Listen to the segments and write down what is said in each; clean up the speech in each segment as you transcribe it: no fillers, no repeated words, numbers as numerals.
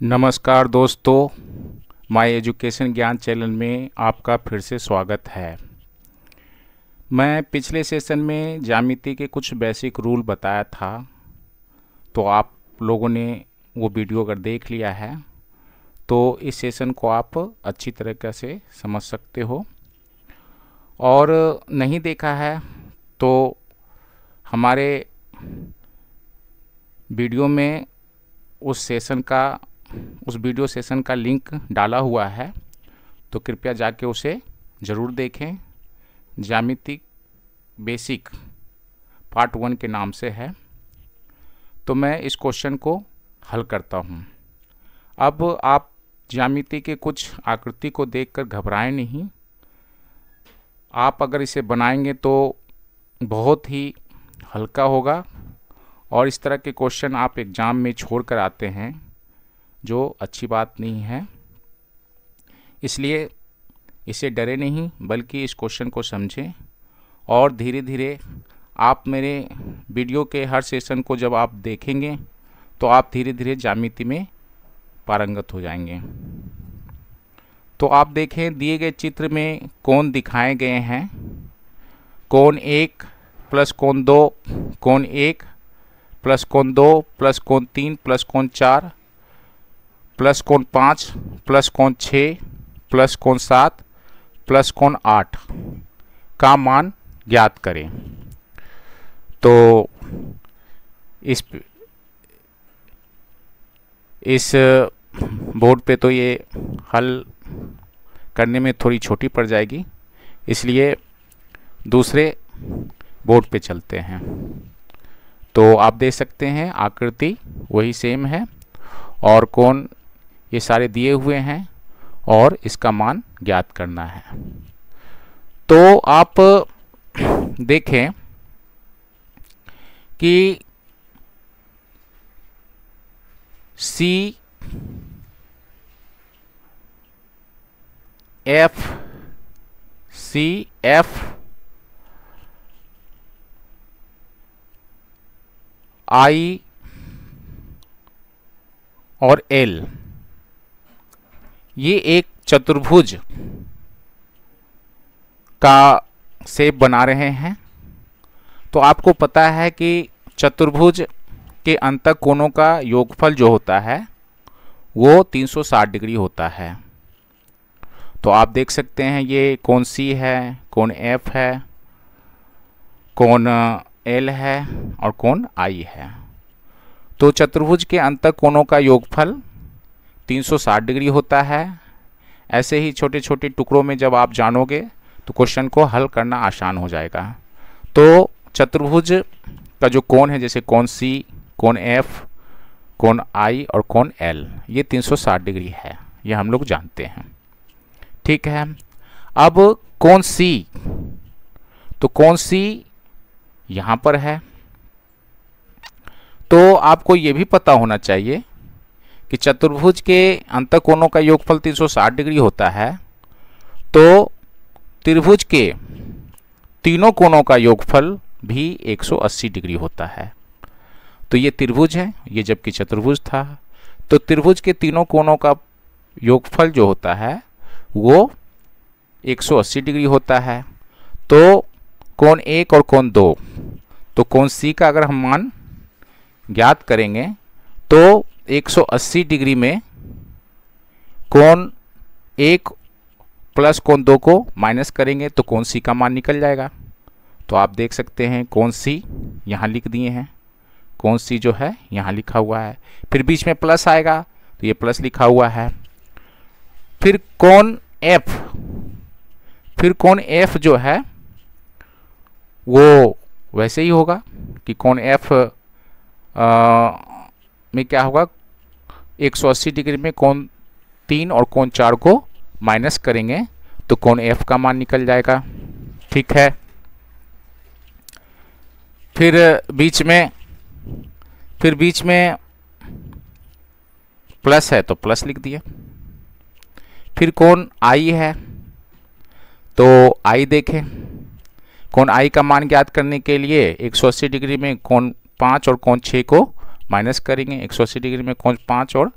नमस्कार दोस्तों, my education ज्ञान चैनल में आपका फिर से स्वागत है। मैं पिछले सेशन में ज्यामिति के कुछ बेसिक रूल बताया था, तो आप लोगों ने वो वीडियो अगर देख लिया है तो इस सेशन को आप अच्छी तरीके से समझ सकते हो, और नहीं देखा है तो हमारे वीडियो में उस वीडियो सेशन का लिंक डाला हुआ है, तो कृपया जाके उसे ज़रूर देखें। ज्यामिति बेसिक पार्ट 1 के नाम से है। तो मैं इस क्वेश्चन को हल करता हूँ। अब आप ज्यामिति के कुछ आकृति को देखकर घबराएं नहीं। आप अगर इसे बनाएंगे तो बहुत ही हल्का होगा, और इस तरह के क्वेश्चन आप एग्ज़ाम में छोड़ कर आते हैं, जो अच्छी बात नहीं है। इसलिए इसे डरे नहीं, बल्कि इस क्वेश्चन को समझें, और धीरे धीरे आप मेरे वीडियो के हर सेशन को जब आप देखेंगे तो आप धीरे धीरे ज्यामिति में पारंगत हो जाएंगे। तो आप देखें, दिए गए चित्र में कोण दिखाए गए हैं। कोण 1 प्लस कोण 2, कोण 1 प्लस कोण 2 प्लस कोण 3 प्लस कोण 4 प्लस कोण 5 प्लस कोण 6 प्लस कोण 7 प्लस कोण 8 का मान ज्ञात करें। तो इस बोर्ड पे तो ये हल करने में थोड़ी छोटी पड़ जाएगी, इसलिए दूसरे बोर्ड पे चलते हैं। तो आप देख सकते हैं आकृति वही सेम है, और कोण ये सारे दिए हुए हैं, और इसका मान ज्ञात करना है। तो आप देखें कि सी एफ आई और एल, ये एक चतुर्भुज का शेप बना रहे हैं। तो आपको पता है कि चतुर्भुज के अंतः कोणों का योगफल जो होता है वो 360 डिग्री होता है। तो आप देख सकते हैं ये कोण सी है, कोण एफ है, कोण एल है और कोण आई है। तो चतुर्भुज के अंतः कोणों का योगफल 360 डिग्री होता है। ऐसे ही छोटे छोटे टुकड़ों में जब आप जानोगे तो क्वेश्चन को हल करना आसान हो जाएगा। तो चतुर्भुज का जो कोण है, जैसे कोण सी, कोण एफ, कोण आई और कोण एल, ये 360 डिग्री है, ये हम लोग जानते हैं। ठीक है। अब कोण सी, तो कोण सी यहाँ पर है। तो आपको ये भी पता होना चाहिए कि चतुर्भुज के अंतः कोणों का योगफल 360 डिग्री होता है, तो त्रिभुज के तीनों कोणों का योगफल भी 180 डिग्री होता है। तो ये त्रिभुज है, ये जबकि चतुर्भुज था। तो त्रिभुज के तीनों कोणों का योगफल जो होता है वो 180 डिग्री होता है। तो कोण 1 और कोण 2, तो कोण सी का अगर हम मान ज्ञात करेंगे तो 180 डिग्री में कोण 1 प्लस कोण 2 को माइनस करेंगे तो कोण सी का मान निकल जाएगा। तो आप देख सकते हैं कोण सी यहाँ लिख दिए हैं, कोण सी जो है यहाँ लिखा हुआ है। फिर बीच में प्लस आएगा तो ये प्लस लिखा हुआ है। फिर कोण एफ जो है वो वैसे ही होगा कि कोण एफ में क्या होगा, 180 डिग्री में कोण 3 और कोण 4 को माइनस करेंगे तो कोण एफ का मान निकल जाएगा। ठीक है। फिर बीच में प्लस है तो प्लस लिख दिया। फिर कोण आई है, तो आई देखें, कोण आई का मान ज्ञात करने के लिए 180 डिग्री में कोण 5 और कोण 6 को माइनस करेंगे। 180 डिग्री में कोण 5 और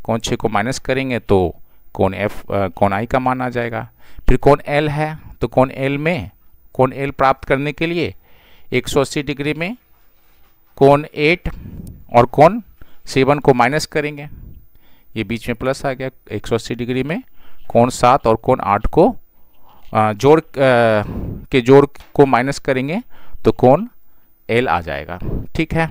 कोण 6 को माइनस करेंगे तो कोण एफ कोण आई का मान आ जाएगा। फिर कोण एल है तो कोण एल में कोण एल प्राप्त करने के लिए 180 डिग्री में कोण 8 और कोण 7 को माइनस करेंगे, ये बीच में प्लस आ गया। 180 डिग्री में कोण 7 और कोण 8 को जोड़ को माइनस करेंगे तो कोण एल आ जाएगा। ठीक है,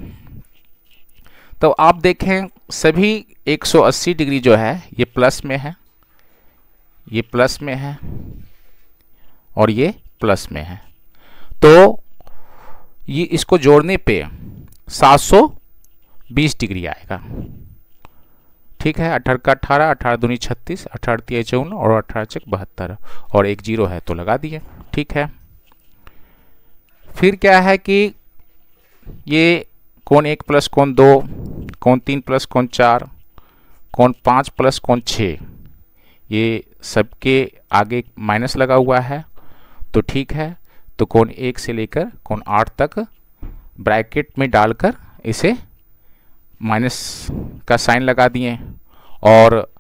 तो आप देखें सभी 180 डिग्री जो है ये प्लस में है, ये प्लस में है और ये प्लस में है, तो ये इसको जोड़ने पे 720 डिग्री आएगा। ठीक है, 18 का 18, 18 दूनी 36, 18 तिया 54 और 18 चक 72 और एक जीरो है तो लगा दिए। ठीक है, फिर क्या है कि ये कोण 1 प्लस कोण 2, कोण 3 प्लस कोण 4, कोण 5 प्लस कोण 6, ये सबके आगे माइनस लगा हुआ है, तो ठीक है, तो कोण 1 से लेकर कोण 8 तक ब्रैकेट में डालकर इसे माइनस का साइन लगा दिए और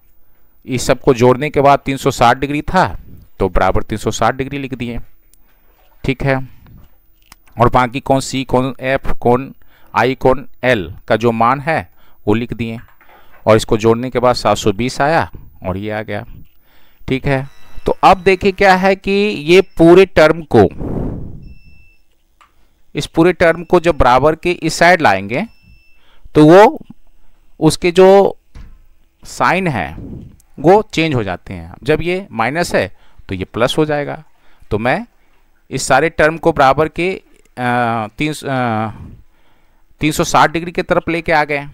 इस सब को जोड़ने के बाद 360 डिग्री था तो बराबर 360 डिग्री लिख दिए। ठीक है, और बाकी कोण सी, कोण एफ, कोण आई, कोण एल का जो मान है वो लिख दिए और इसको जोड़ने के बाद 720 आया और ये आ गया। ठीक है, तो अब देखिए क्या है कि ये पूरे टर्म को, इस पूरे टर्म को जब बराबर के इस साइड लाएंगे तो वो उसके जो साइन है वो चेंज हो जाते हैं। जब ये माइनस है तो ये प्लस हो जाएगा, तो मैं इस सारे टर्म को बराबर के 360 डिग्री की तरफ लेके आ गए,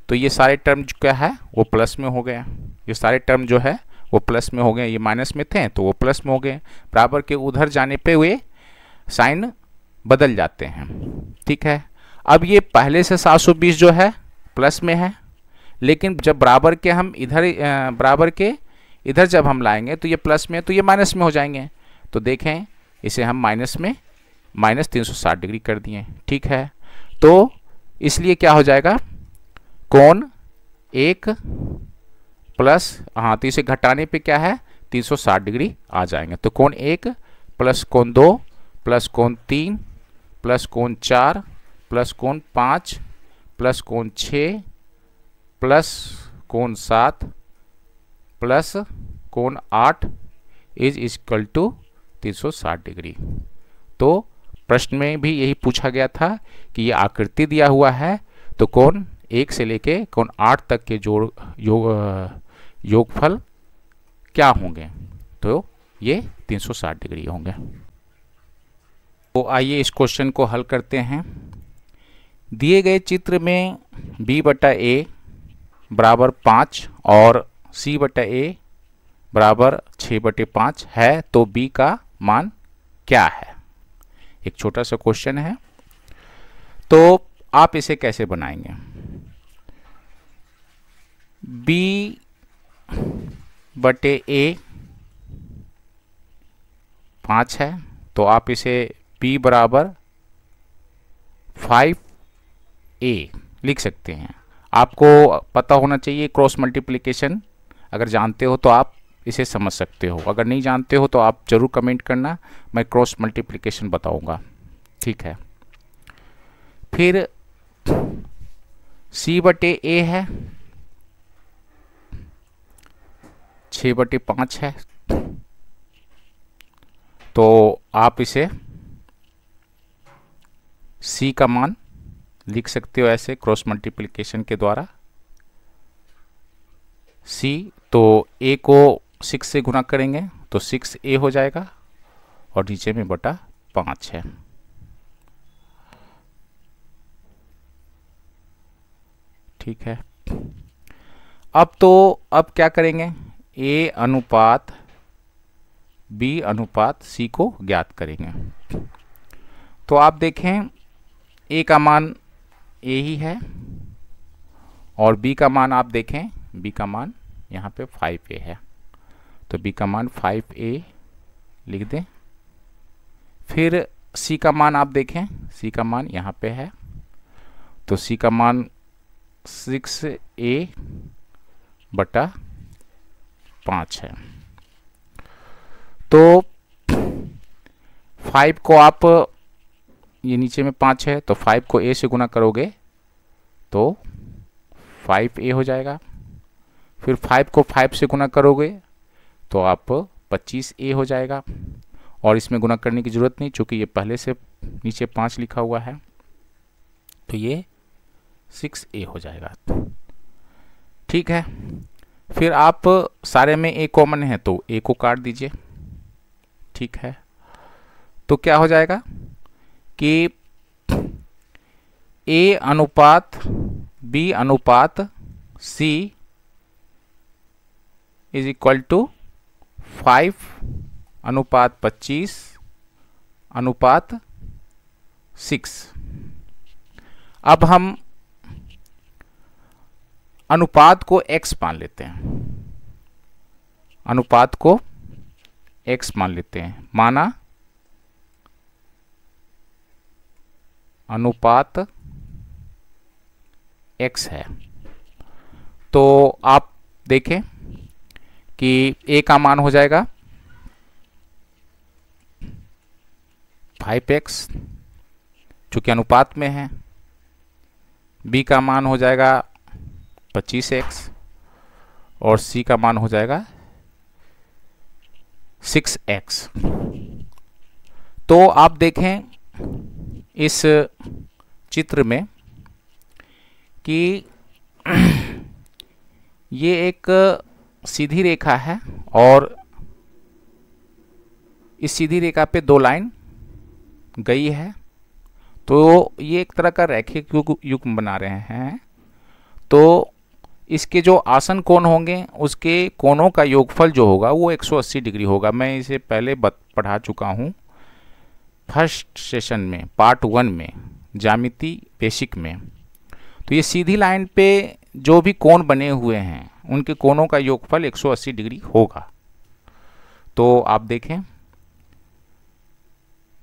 तो ये सारे टर्म क्या है वो प्लस में हो गए, ये सारे टर्म जो है वो प्लस में हो गए, ये माइनस में थे तो वो प्लस में हो गए। बराबर के उधर जाने पे वे साइन बदल जाते हैं। ठीक है, अब ये पहले से 720 जो है प्लस में है, लेकिन जब बराबर के हम इधर बराबर के इधर जब हम लाएंगे तो ये प्लस में, तो ये माइनस में हो जाएंगे। तो देखें इसे हम माइनस में माइनस 360 डिग्री कर दिए। ठीक है, तो इसलिए क्या हो जाएगा, कोण 1 प्लस, हाँ तो इसे घटाने पे क्या है 360 डिग्री आ जाएंगे। तो कोण 1 प्लस कोण 2 प्लस कोण 3 प्लस कोण 4 प्लस कोण 5 प्लस कोण 6 प्लस कोण 7 प्लस कोण 8 इज इक्वल टू 360 डिग्री। तो प्रश्न में भी यही पूछा गया था कि ये आकृति दिया हुआ है तो कोण 1 से लेके कोण 8 तक के योगफल क्या होंगे, तो ये 360 डिग्री होंगे। तो आइए इस क्वेश्चन को हल करते हैं। दिए गए चित्र में b/a बराबर 5 और c/a बराबर 6/5 है, तो b का मान क्या है। एक छोटा सा क्वेश्चन है, तो आप इसे कैसे बनाएंगे। b/a 5 है, तो आप इसे b बराबर 5a लिख सकते हैं। आपको पता होना चाहिए क्रॉस मल्टीप्लिकेशन, अगर जानते हो तो आप इसे समझ सकते हो, अगर नहीं जानते हो तो आप जरूर कमेंट करना, मैं क्रॉस मल्टीप्लिकेशन बताऊंगा। ठीक है, फिर c/a है 6/5 है, तो आप इसे c का मान लिख सकते हो ऐसे क्रॉस मल्टीप्लिकेशन के द्वारा। c तो a को 6 से गुना करेंगे तो 6a हो जाएगा और नीचे में बटा 5 है। ठीक है, अब क्या करेंगे, a अनुपात b अनुपात c को ज्ञात करेंगे। तो आप देखें a का मान a ही है और b का मान आप देखें, b का मान यहाँ पे 5a है, तो b का मान 5a लिख दें। फिर c का मान आप देखें, c का मान यहाँ पे है, तो c का मान 6a बटा 5 है। तो 5 को आप, ये नीचे में 5 है तो 5 को a से गुना करोगे तो 5a हो जाएगा। फिर 5 को 5 से गुना करोगे तो आप 25a हो जाएगा। और इसमें गुना करने की ज़रूरत नहीं, चूँकि ये पहले से नीचे 5 लिखा हुआ है, तो ये 6a हो जाएगा। ठीक है। फिर आप सारे में a कॉमन है तो a को काट दीजिए। ठीक है। तो क्या हो जाएगा कि a अनुपात b अनुपात c इज इक्वल टू 5 अनुपात 25 अनुपात 6। अब हम अनुपात को x मान लेते हैं। अनुपात को x मान लेते हैं। माना अनुपात x है। तो आप देखें कि a का मान हो जाएगा 5x चूँकि अनुपात में है, b का मान हो जाएगा 25x और c का मान हो जाएगा 6x। तो आप देखें इस चित्र में कि ये एक सीधी रेखा है और इस सीधी रेखा पे 2 लाइन गई है, तो ये एक तरह का रैखिक युग्म बना रहे हैं। तो इसके जो आसन कोण होंगे उसके कोणों का योगफल जो होगा वो 180 डिग्री होगा। मैं इसे पहले पढ़ा चुका हूँ फर्स्ट सेशन में, पार्ट 1 में, ज्यामिति बेसिक में। तो ये सीधी लाइन पे जो भी कोण बने हुए हैं उनके कोणों का योगफल 180 डिग्री होगा। तो आप देखें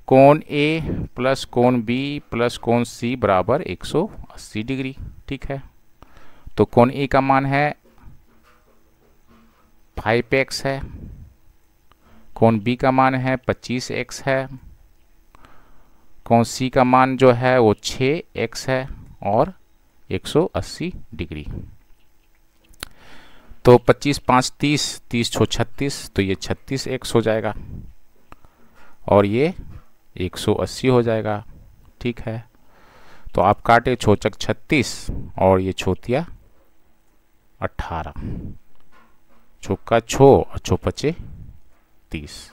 कोण A प्लस कोण B प्लस कोण C बराबर 180 डिग्री। ठीक है। तो कोण A का मान है 5x है, कोण B का मान है 25x है, कोण C का मान जो है वो 6x है और 180 डिग्री। तो 25 5 30, 30 6 36, तो ये 36x हो जाएगा और ये 180 हो जाएगा। ठीक है। तो आप काटे छोचक 36 और ये छोतिया 18, चौका 6 और 6 पचे 30।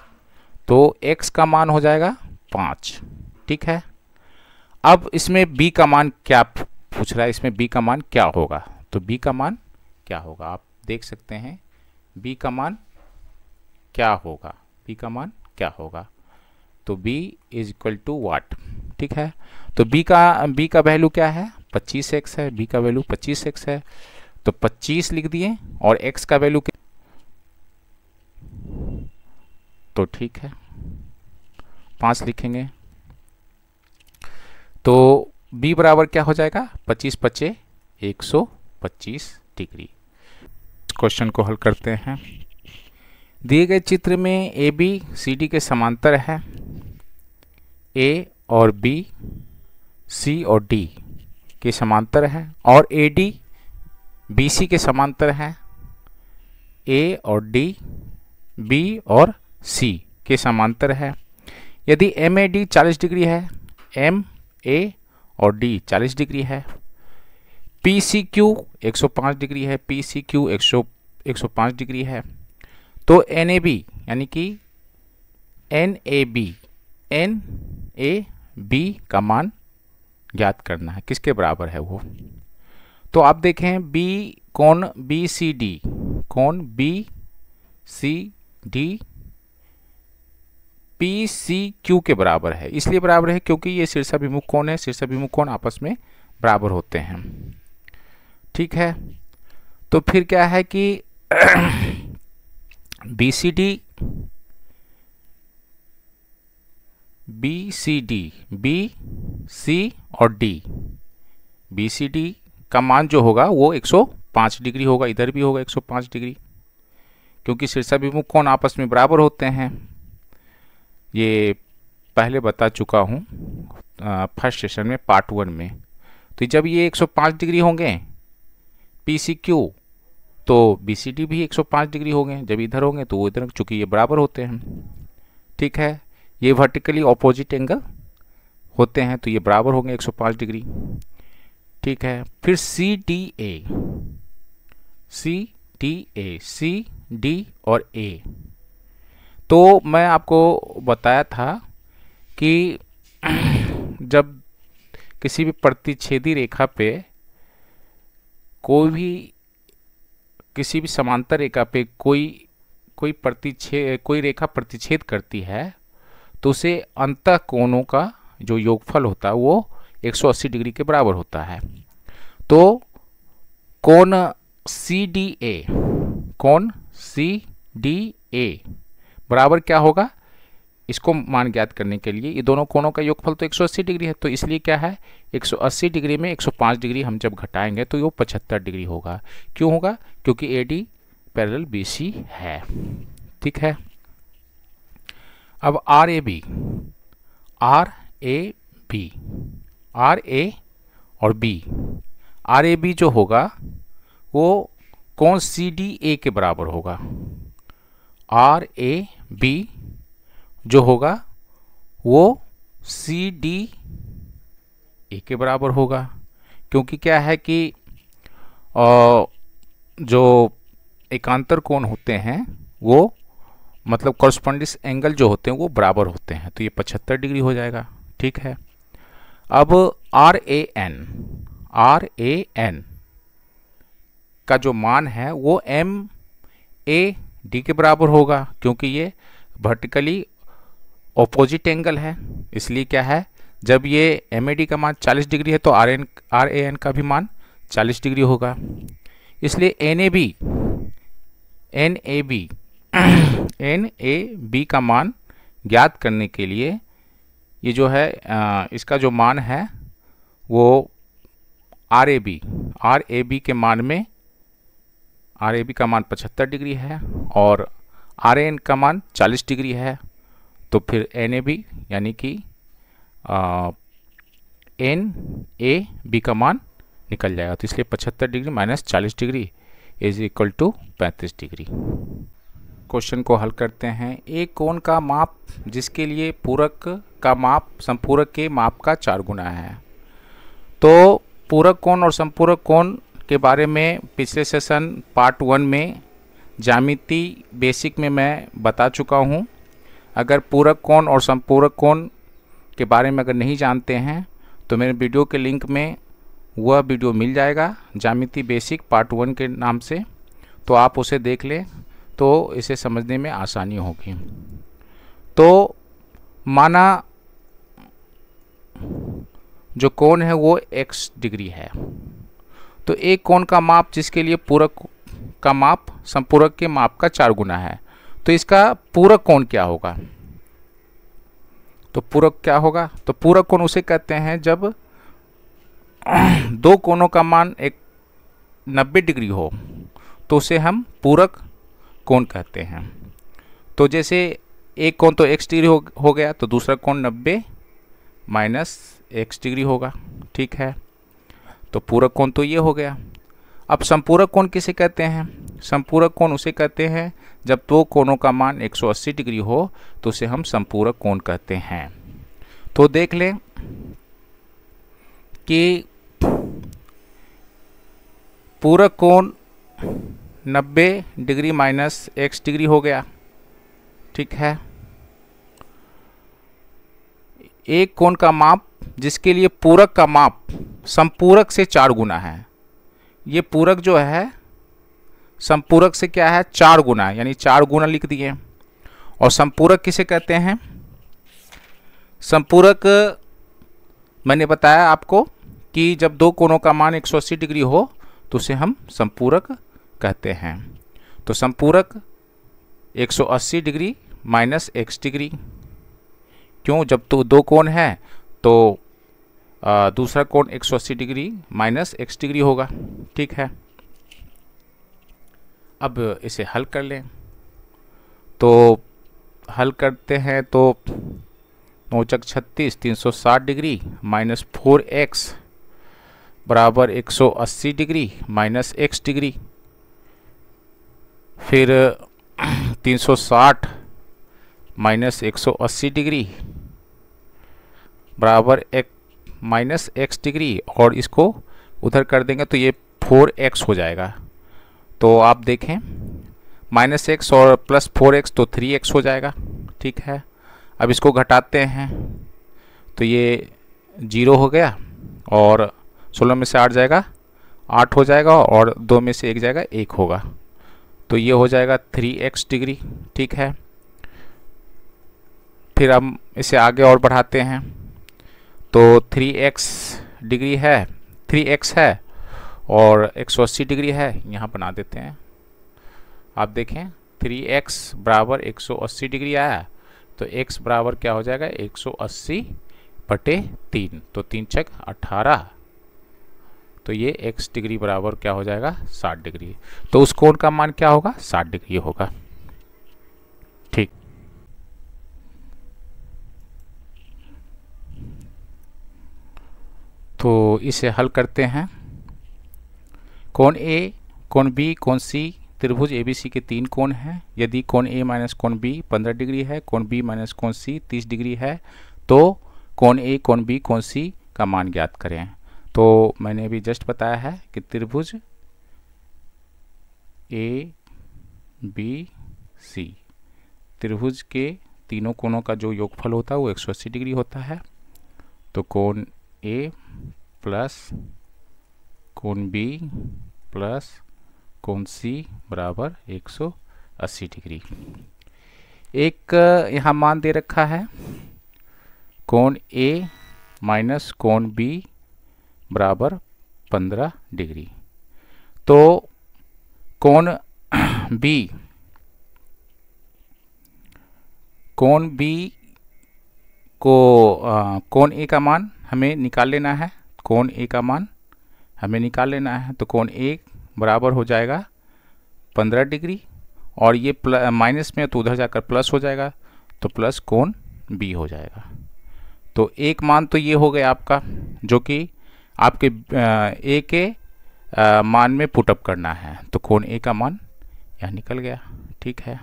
तो x का मान हो जाएगा 5। ठीक है। अब इसमें b का मान क्या पूछ रहा है, इसमें b का मान क्या होगा? तो b का मान क्या होगा आप देख सकते हैं। b का मान क्या होगा, b का मान क्या होगा? तो b इज इक्वल टू वाट। ठीक है। तो b का वैल्यू क्या है? 25x है। b का वैल्यू 25x है तो 25 लिख दिए और x का वैल्यू क्या? तो ठीक है 5 लिखेंगे। तो b बराबर क्या हो जाएगा? 25 पचे 125 डिग्री। क्वेश्चन को हल करते हैं। दिए गए चित्र में AB CD के समांतर है, A और B C और D के समांतर है और AD BC के समांतर है, A और D B और C के समांतर है। यदि MAD 40 डिग्री है, MA और D 40 डिग्री है, PCQ 105 डिग्री है, PCQ 105 डिग्री है, तो NAB यानी कि NAB का मान ज्ञात करना है। किसके बराबर है वो? तो आप देखें कोण BCD PCQ के बराबर है। इसलिए बराबर है क्योंकि ये शीर्षाभिमुख कोण है, शीर्षाभिमुख कोण आपस में बराबर होते हैं। ठीक है। तो फिर क्या है कि BCD BC और D, BCD का मान जो होगा वो 105 105 डिग्री होगा, इधर भी होगा 105 डिग्री, क्योंकि शीर्षाभिमुख कोण आपस में बराबर होते हैं। ये पहले बता चुका हूँ फर्स्ट सेशन में, पार्ट 1 में। तो जब ये 105 डिग्री होंगे PCQ, तो BCD भी 105 डिग्री होंगे। जब इधर होंगे तो वो इधर, चूँकि ये बराबर होते हैं, ठीक है। ये वर्टिकली ऑपोजिट एंगल होते हैं, तो ये बराबर होंगे 105 डिग्री, ठीक है। फिर CDA, C, D और A। तो मैं आपको बताया था कि जब किसी भी प्रतिच्छेदी रेखा पे किसी भी समांतर रेखा पे कोई रेखा प्रतिच्छेद करती है, तो उसे अंतः कोणों का जो योगफल होता है वो 180 डिग्री के बराबर होता है। तो कोण CDA बराबर क्या होगा, इसको मान ज्ञात करने के लिए ये दोनों कोणों का योगफल तो 180 डिग्री है, तो इसलिए क्या है 180 डिग्री में 105 डिग्री हम जब घटाएंगे तो ये 75 डिग्री होगा। क्यों होगा, क्योंकि AD पैरेलल BC है, ठीक है। अब RA और B, RAB जो होगा वो कोण CDA के बराबर होगा। RAB जो होगा वो CDA के बराबर होगा, क्योंकि क्या है कि जो एकांतर कोण होते हैं वो मतलब कॉरस्पॉन्डिंग एंगल जो होते हैं वो बराबर होते हैं, तो ये 75 डिग्री हो जाएगा, ठीक है। अब RAN का जो मान है वो MAD के बराबर होगा, क्योंकि ये वर्टिकली ऑपोजिट एंगल है। इसलिए क्या है, जब ये MAD का मान 40 डिग्री है तो RAN का भी मान 40 डिग्री होगा। इसलिए NAB का मान ज्ञात करने के लिए ये जो है इसका जो मान है वो RAB के मान में, RAB का मान 75 डिग्री है और RAN का मान 40 डिग्री है, तो फिर NAB यानी कि NAB का मान निकल जाएगा। तो इसलिए 75 degree minus 40 degree is equal to 35 degree. Question को हल करते हैं। एक कोण का माप जिसके लिए पूरक का माप संपूरक के माप का 4 गुना है। तो पूरक कोण और संपूरक कोण के बारे में पिछले सेशन पार्ट 1 में ज्यामिति बेसिक में मैं बता चुका हूँ। अगर पूरक कोण और संपूरक कोण के बारे में अगर नहीं जानते हैं तो मेरे वीडियो के लिंक में वह वीडियो मिल जाएगा, ज्यामिति बेसिक पार्ट 1 के नाम से, तो आप उसे देख लें तो इसे समझने में आसानी होगी। तो माना जो कोण है वो x डिग्री है, तो एक कोण का माप जिसके लिए पूरक का माप संपूरक के माप का 4 गुना है, तो इसका पूरक कोण क्या होगा। तो पूरक क्या होगा, तो पूरक कोण उसे कहते हैं जब दो कोणों का मान 90 डिग्री हो तो उसे हम पूरक कोण कहते हैं। तो जैसे एक कोण तो x डिग्री हो गया, तो दूसरा कोण 90 माइनस x डिग्री होगा, ठीक है। तो पूरक कोण तो ये हो गया। अब संपूरक कोण किसे कहते हैं, संपूरक कोण उसे कहते हैं जब दो कोणों का मान 180 डिग्री हो तो उसे हम संपूरक कोण कहते हैं। तो देख लें कि पूरक कोण 90 डिग्री माइनस x डिग्री हो गया, ठीक है। एक कोण का माप जिसके लिए पूरक का माप संपूरक से 4 गुना है। ये पूरक जो है संपूरक से क्या है 4 गुना, यानी 4 गुना लिख दिए। और संपूरक किसे कहते हैं, संपूरक मैंने बताया आपको कि जब दो कोणों का मान 180 डिग्री हो तो उसे हम संपूरक कहते हैं। तो संपूरक 180 डिग्री माइनस x डिग्री, क्यों, जब तो दो कोण है तो दूसरा कोण 180 डिग्री माइनस x डिग्री होगा, ठीक है। अब इसे हल कर लें। तो हल करते हैं तो 9×36 360 डिग्री माइनस 4x बराबर 180 डिग्री माइनस x डिग्री। फिर 360 माइनस 180 डिग्री बराबर एक माइनस x डिग्री, और इसको उधर कर देंगे तो ये 4x हो जाएगा। तो आप देखें माइनस x और प्लस 4x तो 3x हो जाएगा। ठीक है, अब इसको घटाते हैं तो ये 0 हो गया, और 16 में से 8 जाएगा 8 हो जाएगा, और 2 में से 1 जाएगा 1 होगा। तो ये हो जाएगा 3x डिग्री। ठीक है, फिर हम इसे आगे और बढ़ाते हैं तो 3x डिग्री है, 3x है और 180 डिग्री है, यहाँ बना देते हैं। आप देखें 3x बराबर 180 डिग्री आया, तो x बराबर क्या हो जाएगा 180/3, तो 3×6 = 18। तो ये x डिग्री बराबर क्या हो जाएगा 60 डिग्री। तो उस कोण का मान क्या होगा 60 डिग्री होगा। ठीक, तो इसे हल करते हैं। कोण A, कोण B, कोण C, त्रिभुज ABC के 3 कोण हैं। यदि कोण A माइनस कोण B 15 डिग्री है, कोण B माइनस कोण C 30 डिग्री है, तो कोण A, कोण B, कोण C का मान ज्ञात करें। तो मैंने अभी जस्ट बताया है कि त्रिभुज ABC, त्रिभुज के तीनों कोणों का जो योगफल होता है वो 180 डिग्री होता है। तो कोण A प्लस कोण B प्लस कोण C बराबर 180 डिग्री। एक यहाँ मान दे रखा है कोण A माइनस कोण B बराबर 15 डिग्री। तो कोण B को कोण A का मान हमें निकाल लेना है। कोण A का मान हमें निकाल लेना है। तो कोण A बराबर हो जाएगा 15 डिग्री, और ये माइनस में तो उधर जाकर प्लस हो जाएगा, तो प्लस कोण B हो जाएगा। तो एक मान तो ये हो गया आपका, जो कि आपके A के मान में पुटअप करना है। तो कोण A का मान यहाँ निकल गया। ठीक है,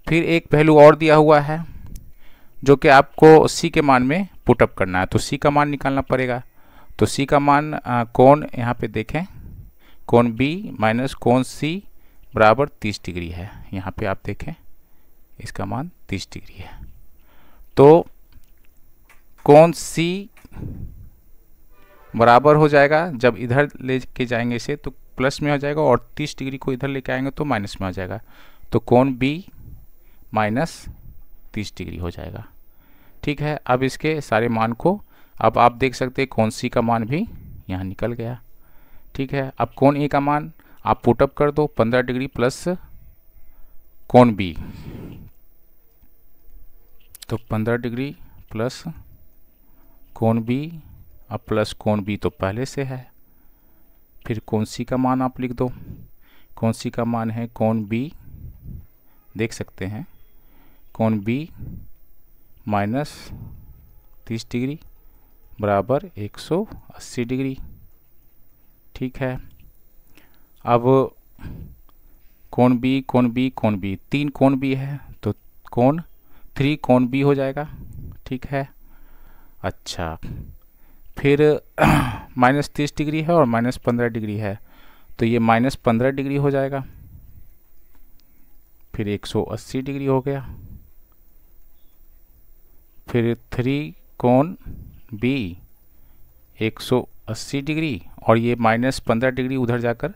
फिर एक पहलू और दिया हुआ है जो कि आपको C के मान में पुटअप करना है। तो C का मान निकालना पड़ेगा। तो C का मान कोण यहाँ पे देखें, कोण B माइनस कोण C बराबर 30 डिग्री है। यहाँ पे आप देखें इसका मान 30 डिग्री है। तो कोण C बराबर हो जाएगा, जब इधर ले के जाएंगे इसे तो प्लस में हो जाएगा, और 30 डिग्री को इधर लेके आएंगे तो माइनस में हो जाएगा। तो कोण B माइनस 30 डिग्री हो जाएगा। ठीक है, अब इसके सारे मान को अब आप देख सकते हैं कोण C का मान भी यहाँ निकल गया। ठीक है, अब कोण A का मान आप पुटअप कर दो, 15 डिग्री प्लस कोण B, तो 15 डिग्री प्लस कोण B, अब प्लस कोण B तो पहले से है। फिर कोण C का मान आप लिख दो। कोण C का मान है कोण B, देख सकते हैं कोण B माइनस 30 डिग्री बराबर 180 डिग्री। ठीक है, अब कोण B, कोण B, कोण B, 3 कोण B है, तो कोण 3 कोण B हो जाएगा। ठीक है, अच्छा, फिर माइनस 30 डिग्री है और माइनस 15 डिग्री है, तो ये माइनस 15 डिग्री हो जाएगा। फिर 180 डिग्री हो गया। फिर 3 कोण B 180 डिग्री, और ये माइनस 15 डिग्री उधर जाकर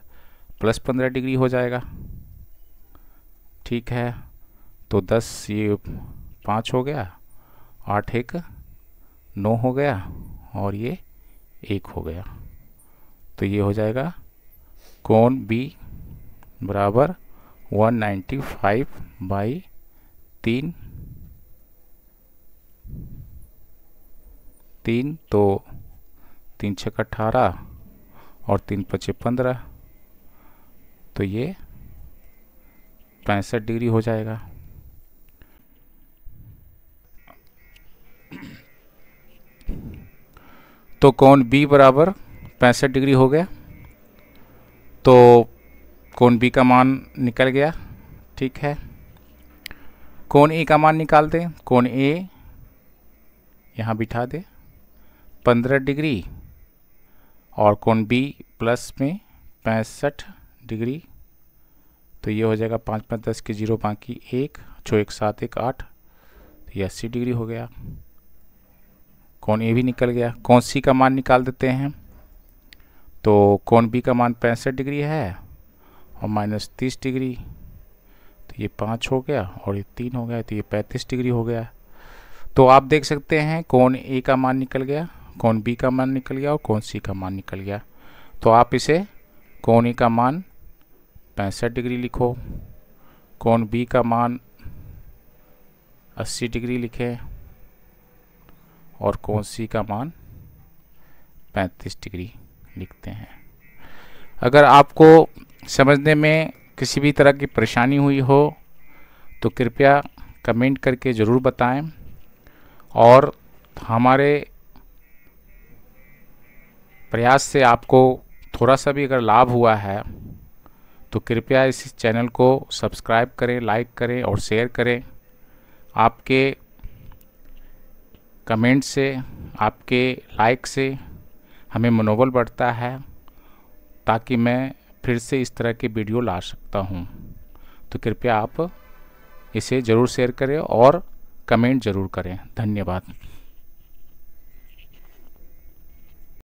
प्लस 15 डिग्री हो जाएगा। ठीक है, तो 10 ये 5 हो गया, 8 1 9 हो गया, और ये 1 हो गया। तो ये हो जाएगा कोण B बराबर 195/3, तो 3×6 = 18 और 3×5 = 15, तो ये 65 डिग्री हो जाएगा। तो कोण बी बराबर 65 डिग्री हो गया। तो कोण बी का मान निकल गया। ठीक है, कोण ए का मान निकाल दें। कोण ए यहाँ बिठा दे 15 डिग्री और कोण बी प्लस में 65 डिग्री। तो ये हो जाएगा 5 5 10 के 0 बाकी 1 6 1 7 1 8। तो ये 80 डिग्री हो गया। कोण ए भी निकल गया। कोण सी का मान निकाल देते हैं। तो कोण बी का मान 65 डिग्री है और माइनस 30 डिग्री। तो ये 5 हो गया और ये 3 हो गया। तो ये 35 डिग्री हो गया। तो आप देख सकते हैं कोण ए का मान निकल गया, कोण बी का मान निकल गया और कोण सी का मान निकल गया। तो आप इसे कोण ए का मान 65 डिग्री लिखो, कोण बी का मान 80 डिग्री लिखें और कोण सी का मान 35 डिग्री लिखते हैं। अगर आपको समझने में किसी भी तरह की परेशानी हुई हो तो कृपया कमेंट करके ज़रूर बताएं, और हमारे प्रयास से आपको थोड़ा सा भी अगर लाभ हुआ है तो कृपया इस चैनल को सब्सक्राइब करें, लाइक करें और शेयर करें। आपके कमेंट से, आपके लाइक से हमें मनोबल बढ़ता है ताकि मैं फिर से इस तरह के वीडियो ला सकता हूं। तो कृपया आप इसे ज़रूर शेयर करें और कमेंट ज़रूर करें। धन्यवाद।